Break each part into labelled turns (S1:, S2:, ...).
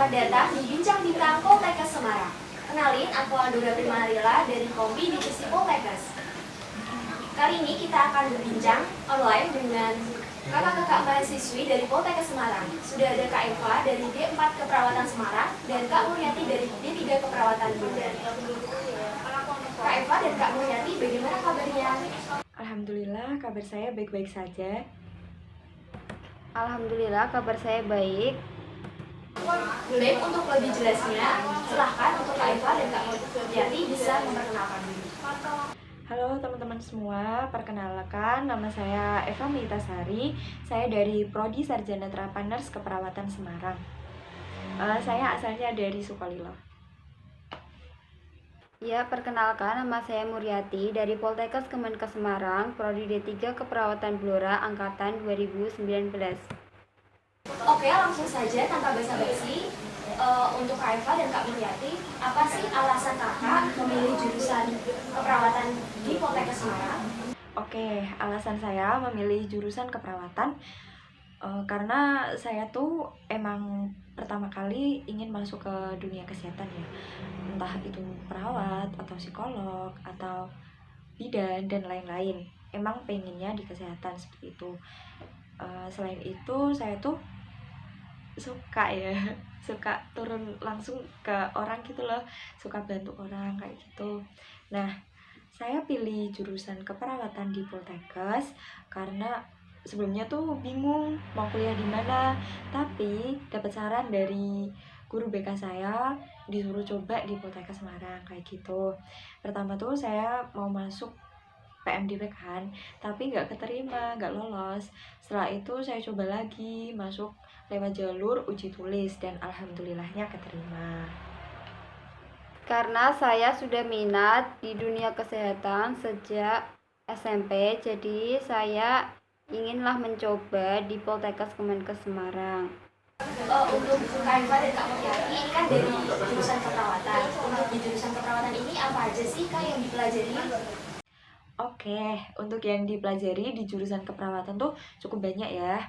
S1: Selamat datang di Bincang Bintang Poltekkes Semarang. Kenalin, aku Aldura Primarila dari Kombi Divisi Poltekkes. Kali ini kita akan berbincang online dengan kakak-kakak mahasiswi dari Poltekkes Semarang. Sudah ada Kak Eva dari D4 Keperawatan Semarang dan Kak Mulyati dari D3 Keperawatan Bundan. Kak Eva dan Kak Mulyati, bagaimana kabarnya?
S2: Alhamdulillah, kabar saya baik-baik saja.
S3: Alhamdulillah, kabar saya baik.
S1: Boleh untuk lebih jelasnya, silahkan untuk Kak Eva dan Kak Mulyati bisa memperkenalkan diri.
S2: Halo teman-teman semua, perkenalkan nama saya Eva Mitasari. Saya dari Prodi Sarjana Terapan Nurse Keperawatan Semarang. Saya asalnya dari Sukolilo.
S3: Ya, perkenalkan nama saya Muryati dari Poltekkes Kemenkes Semarang, Prodi D3 Keperawatan Blora Angkatan 2019.
S1: Oke, langsung saja tanpa basa-basi. Untuk Kak Eva dan Kak Mulyati, apa sih alasan kakak memilih jurusan keperawatan di Poltekkes Semarang?
S2: Oke, alasan saya memilih jurusan keperawatan karena saya tuh emang pertama kali ingin masuk ke dunia kesehatan ya. Entah itu perawat atau psikolog atau bidan dan lain-lain. Emang pengennya di kesehatan seperti itu. Selain itu saya tuh suka ya suka turun langsung ke orang gitu loh, suka bantu orang kayak gitu. Nah, saya pilih jurusan keperawatan di Poltekkes karena sebelumnya tuh bingung mau kuliah di mana, tapi dapat saran dari guru BK saya disuruh coba di Poltekkes Semarang kayak gitu. Pertama tuh saya mau masuk PMDP kan, tapi nggak keterima, nggak lolos. Setelah itu saya coba lagi masuk lewat jalur uji tulis dan alhamdulillahnya keterima.
S3: Karena saya sudah minat di dunia kesehatan sejak SMP, jadi saya inginlah mencoba di Poltekkes Kemenkes Semarang.
S1: Untuk Kak Eva dan Kak Mulyati, ini kan dari jurusan keperawatan. Untuk di jurusan keperawatan ini apa aja sih Kak yang dipelajari?
S2: Oke, untuk yang dipelajari di jurusan keperawatan tuh cukup banyak ya.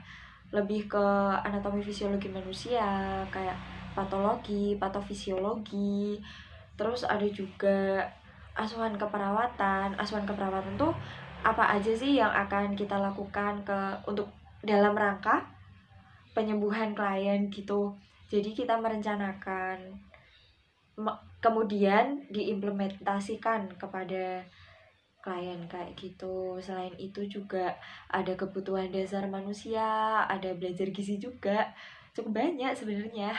S2: Lebih ke anatomi fisiologi manusia, kayak patologi, patofisiologi. Terus ada juga asuhan keperawatan. Asuhan keperawatan tuh apa aja sih yang akan kita lakukan untuk dalam rangka penyembuhan klien gitu. Jadi kita merencanakan kemudian diimplementasikan kepada klien kayak gitu. Selain itu juga ada kebutuhan dasar manusia, ada belajar gizi juga. Cukup banyak sebenarnya.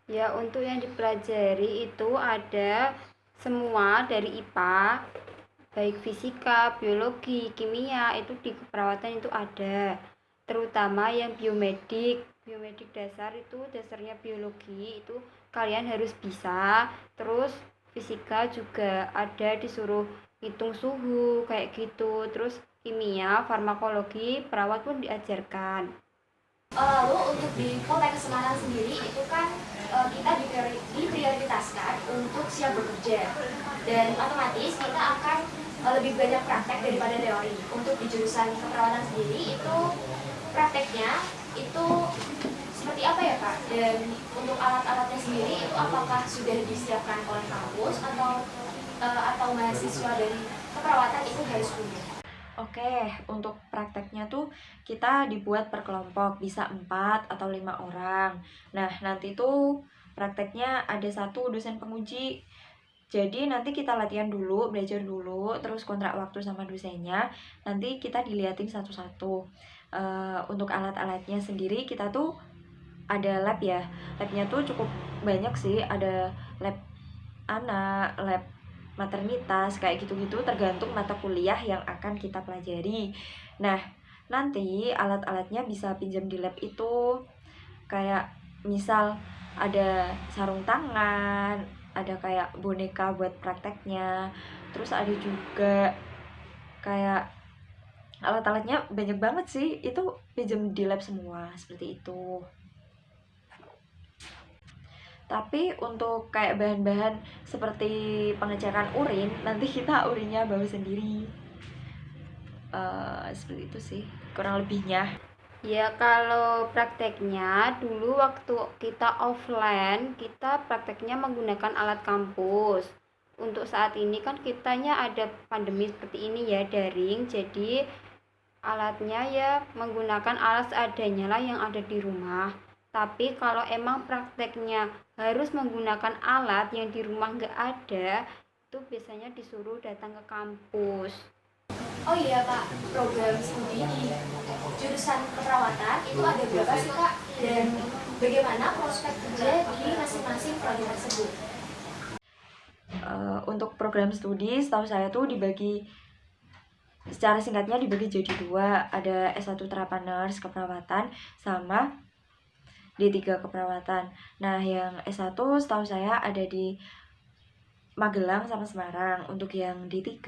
S3: Ya, untuk yang dipelajari itu ada semua dari IPA, baik fisika, biologi, kimia, itu di keperawatan itu ada. Terutama yang biomedik dasar itu dasarnya biologi itu kalian harus bisa. Terus fisika juga ada disuruh hitung suhu kayak gitu. Terus kimia, farmakologi, perawat pun diajarkan.
S1: Lalu untuk di Poltekkes Semarang sendiri itu kan kita diprioritaskan untuk siap bekerja dan otomatis kita akan lebih banyak praktek daripada teori. Untuk di jurusan keperawatan sendiri itu prakteknya itu seperti apa ya Kak? Dan untuk alat-alatnya sendiri itu apakah sudah disiapkan oleh kampus atau mahasiswa dari keperawatan itu harus punya?
S2: Oke, untuk prakteknya tuh kita dibuat per kelompok, bisa 4 atau 5 orang. Nah, nanti tuh prakteknya ada satu dosen penguji. Jadi nanti kita latihan dulu, belajar dulu, terus kontrak waktu sama dosennya. Nanti kita diliatin satu-satu. Untuk alat-alatnya sendiri kita tuh ada lab ya. Labnya tuh cukup banyak sih, ada lab anak, lab maternitas, kayak gitu-gitu tergantung mata kuliah yang akan kita pelajari. Nah, nanti alat-alatnya bisa pinjam di lab itu. Kayak misal ada sarung tangan, ada kayak boneka buat prakteknya. Terus ada juga kayak alat-alatnya banyak banget sih, itu pinjam di lab semua, seperti itu. Tapi untuk kayak bahan-bahan seperti pengecekan urin, nanti kita urinnya bawa sendiri. Seperti itu sih kurang lebihnya.
S3: Ya, kalau prakteknya dulu waktu kita offline, kita prakteknya menggunakan alat kampus. Untuk saat ini kan kitanya ada pandemi seperti ini ya, daring. Jadi alatnya ya menggunakan alat seadanya lah yang ada di rumah. Tapi kalau emang prakteknya harus menggunakan alat yang di rumah nggak ada, itu biasanya disuruh datang ke kampus.
S1: Oh iya Kak, program studi di jurusan keperawatan itu ada berapa sih Kak? Dan bagaimana prospek kerja di masing-masing prodi tersebut?
S2: Untuk program studi setahu saya tuh dibagi secara singkatnya dibagi jadi dua, ada S1 terapan nurse keperawatan sama D3 keperawatan. Nah, yang S1 setahu saya ada di Magelang sama Semarang. Untuk yang D3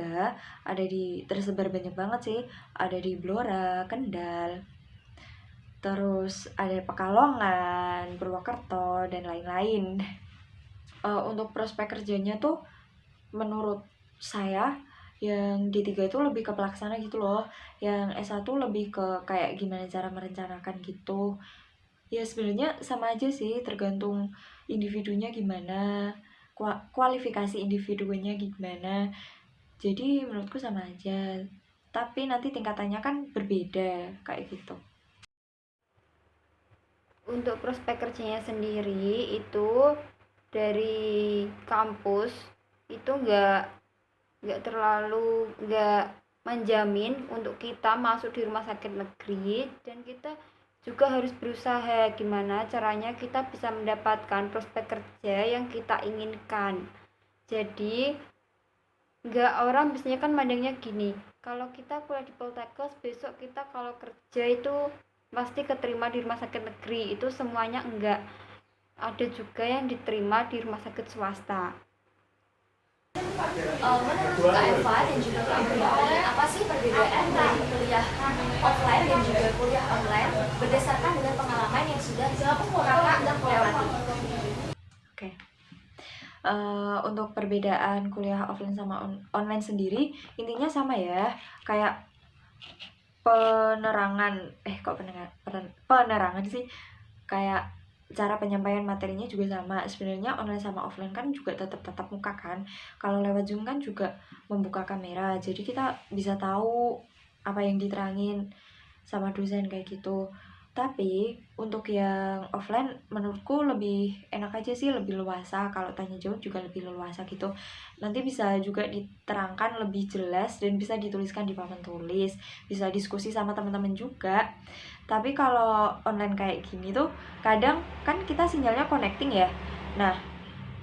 S2: ada di tersebar banyak banget sih. Ada di Blora, Kendal, terus ada Pekalongan, Purwokerto, dan lain-lain. Untuk prospek kerjanya tuh menurut saya yang D3 itu lebih ke pelaksana gitu loh. Yang S1 lebih ke kayak gimana cara merencanakan gitu. Ya sebenarnya sama aja sih, tergantung individunya gimana, kualifikasi individunya gimana. Jadi menurutku sama aja. Tapi nanti tingkatannya kan berbeda kayak gitu.
S3: Untuk prospek kerjanya sendiri itu dari kampus itu nggak terlalu nggak menjamin untuk kita masuk di rumah sakit negeri, dan kita juga harus berusaha gimana caranya kita bisa mendapatkan prospek kerja yang kita inginkan. Jadi nggak, orang biasanya kan mandangnya gini, kalau kita kuliah di Poltekkes besok kita kalau kerja itu pasti keterima di rumah sakit negeri. Itu semuanya enggak, ada juga yang diterima di rumah sakit swasta.
S1: Menurut Kak Eva dan juga Kak Muriati, apa sih perbedaan dari kuliah offline dan juga kuliah online berdasarkan dengan pengalaman yang sudah Kakak lewati?
S2: Oke. Untuk perbedaan kuliah offline sama online sendiri intinya sama ya, kayak penerangan sih, kayak cara penyampaian materinya juga sama. Sebenarnya online sama offline kan juga tetap tatap muka kan. Kalau lewat Zoom kan juga membuka kamera, jadi kita bisa tahu apa yang diterangin sama dosen kayak gitu. Tapi untuk yang offline menurutku lebih enak aja sih, lebih luasa. Kalau tanya jawab juga lebih luasa gitu. Nanti bisa juga diterangkan lebih jelas dan bisa dituliskan di papan tulis, bisa diskusi sama teman-teman juga. Tapi kalau online kayak gini tuh kadang kan kita sinyalnya connecting ya. Nah,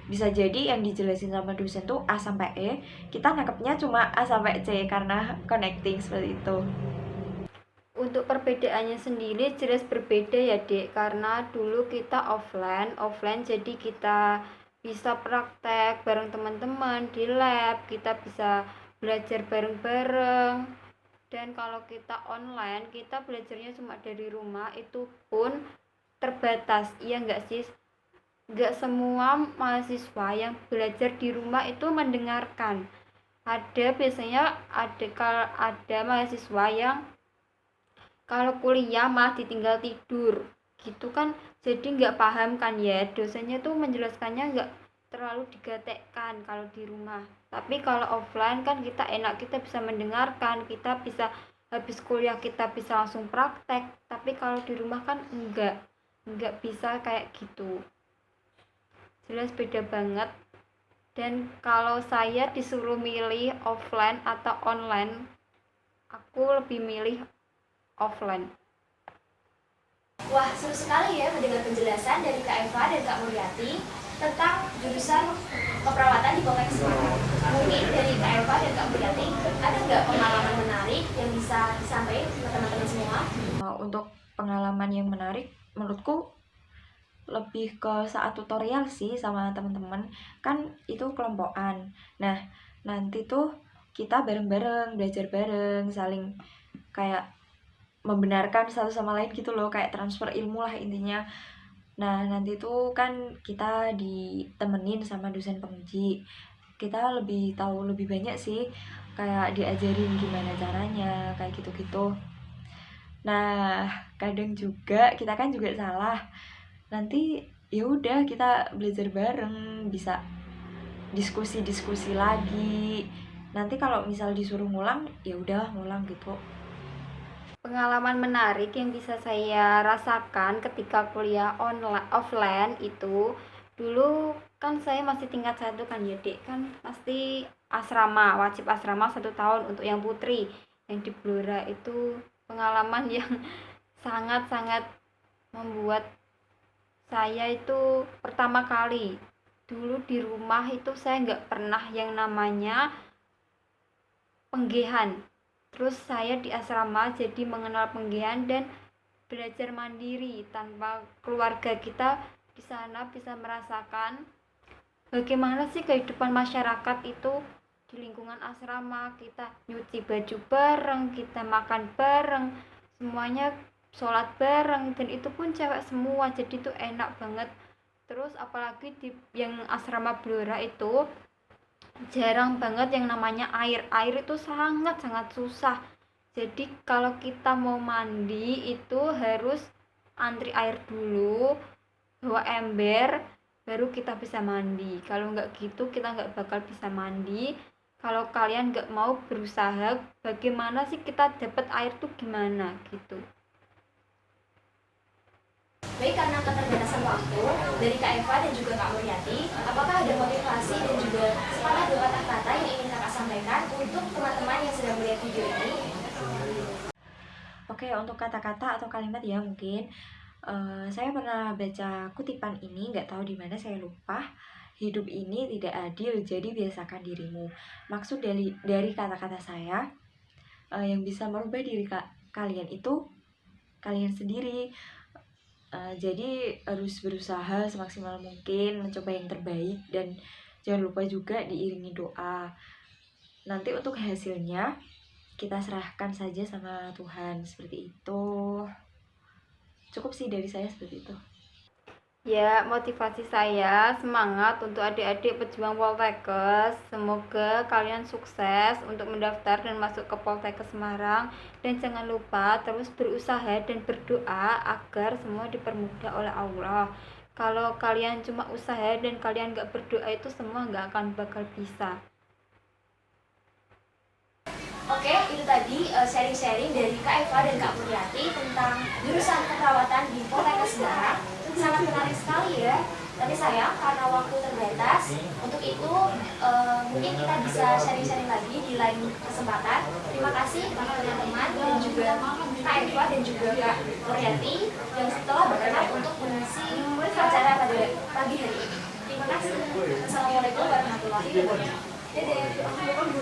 S2: bisa jadi yang dijelasin sama dosen tuh A sampai E, kita nangkepnya cuma A sampai C karena connecting seperti itu.
S3: Untuk perbedaannya sendiri jelas berbeda ya Dek, karena dulu kita offline jadi kita bisa praktek bareng teman-teman di lab, kita bisa belajar bareng-bareng. Dan kalau kita online, kita belajarnya cuma dari rumah, itu pun terbatas. Iya enggak sih? Enggak semua mahasiswa yang belajar di rumah itu mendengarkan. Biasanya ada mahasiswa yang kalau kuliah malah ditinggal tidur gitu kan, jadi nggak paham kan ya, dosennya tuh menjelaskannya nggak terlalu digatekkan kalau di rumah. Tapi kalau offline kan kita enak, kita bisa mendengarkan, kita bisa habis kuliah kita bisa langsung praktek. Tapi kalau di rumah kan nggak bisa kayak gitu, jelas beda banget. Dan kalau saya disuruh milih offline atau online, aku lebih milih offline.
S1: Wah, seru sekali ya mendengar penjelasan dari Kak Eva dan Kak Muriati tentang jurusan keperawatan di Poltekkes Semarang. Mungkin dari Kak Eva dan Kak Muriati ada nggak pengalaman menarik yang bisa disampaikan ke teman-teman semua?
S2: Untuk pengalaman yang menarik menurutku lebih ke saat tutorial sih sama teman-teman, kan itu kelompokan. Nah, nanti tuh kita bareng-bareng belajar bareng, saling kayak membenarkan satu sama lain gitu loh, kayak transfer ilmu lah intinya. Nah, nanti tuh kan kita ditemenin sama dosen penguji, kita lebih tahu lebih banyak sih, kayak diajarin gimana caranya kayak gitu-gitu. Nah, kadang juga kita kan juga salah. Nanti ya udah kita belajar bareng, bisa diskusi-diskusi lagi. Nanti kalau misal disuruh ngulang, ya udah ngulang gitu.
S3: Pengalaman menarik yang bisa saya rasakan ketika kuliah online offline itu, dulu kan saya masih tingkat 1 kan ya Dek, kan pasti asrama, wajib asrama 1 tahun untuk yang putri. Yang di Blora itu pengalaman yang sangat-sangat membuat saya itu pertama kali. Dulu di rumah itu saya nggak pernah yang namanya penggihan. Terus saya di asrama jadi mengenal penggihan dan belajar mandiri tanpa keluarga. Kita di sana bisa merasakan bagaimana sih kehidupan masyarakat itu di lingkungan asrama. Kita nyuci baju bareng, kita makan bareng, semuanya sholat bareng, dan itu pun cewek semua, jadi itu enak banget. Terus apalagi di yang asrama Blora itu jarang banget yang namanya air itu sangat susah. Jadi kalau kita mau mandi itu harus antri air dulu, bawa ember, baru kita bisa mandi. Kalau nggak gitu kita nggak bakal bisa mandi. Kalau kalian nggak mau berusaha, bagaimana sih kita dapat air tuh gimana gitu.
S1: Baik, karena keterbatasan waktu dari Kak Eva dan juga Kak Mulyati, apakah ada motivasi dan juga sepatah dua patah kata yang ingin Kakak sampaikan untuk teman-teman yang sedang melihat video ini?
S2: Oke, untuk kata-kata atau kalimat ya mungkin saya pernah baca kutipan ini, nggak tahu di mana saya lupa. Hidup ini tidak adil, jadi biasakan dirimu. Maksud dari kata-kata saya, yang bisa merubah diri kalian itu kalian sendiri. Jadi harus berusaha semaksimal mungkin, mencoba yang terbaik, dan jangan lupa juga diiringi doa. Nanti untuk hasilnya kita serahkan saja sama Tuhan, seperti itu. Cukup sih dari saya seperti itu.
S3: Ya, motivasi saya semangat untuk adik-adik pejuang Poltekkes. Semoga kalian sukses untuk mendaftar dan masuk ke Poltekkes Semarang. Dan jangan lupa terus berusaha dan berdoa agar semua dipermudah oleh Allah. Kalau kalian cuma usaha dan kalian gak berdoa, itu semua gak akan bakal bisa.
S1: Oke, itu tadi sharing-sharing dari Kak Eva dan Kak Mulyati tentang jurusan keperawatan di Poltekkes Semarang. Sangat menarik sekali ya. Tapi sayang karena waktu terbatas. Untuk itu mungkin kita bisa sharing-sharing lagi di lain kesempatan. Terima kasih para teman-teman dan juga Kak Eva dan juga Kak Mulyati yang telah berkenan untuk mengisi acara pada pagi hari ini. Terima kasih. Assalamualaikum warahmatullahi wabarakatuh. Dadah.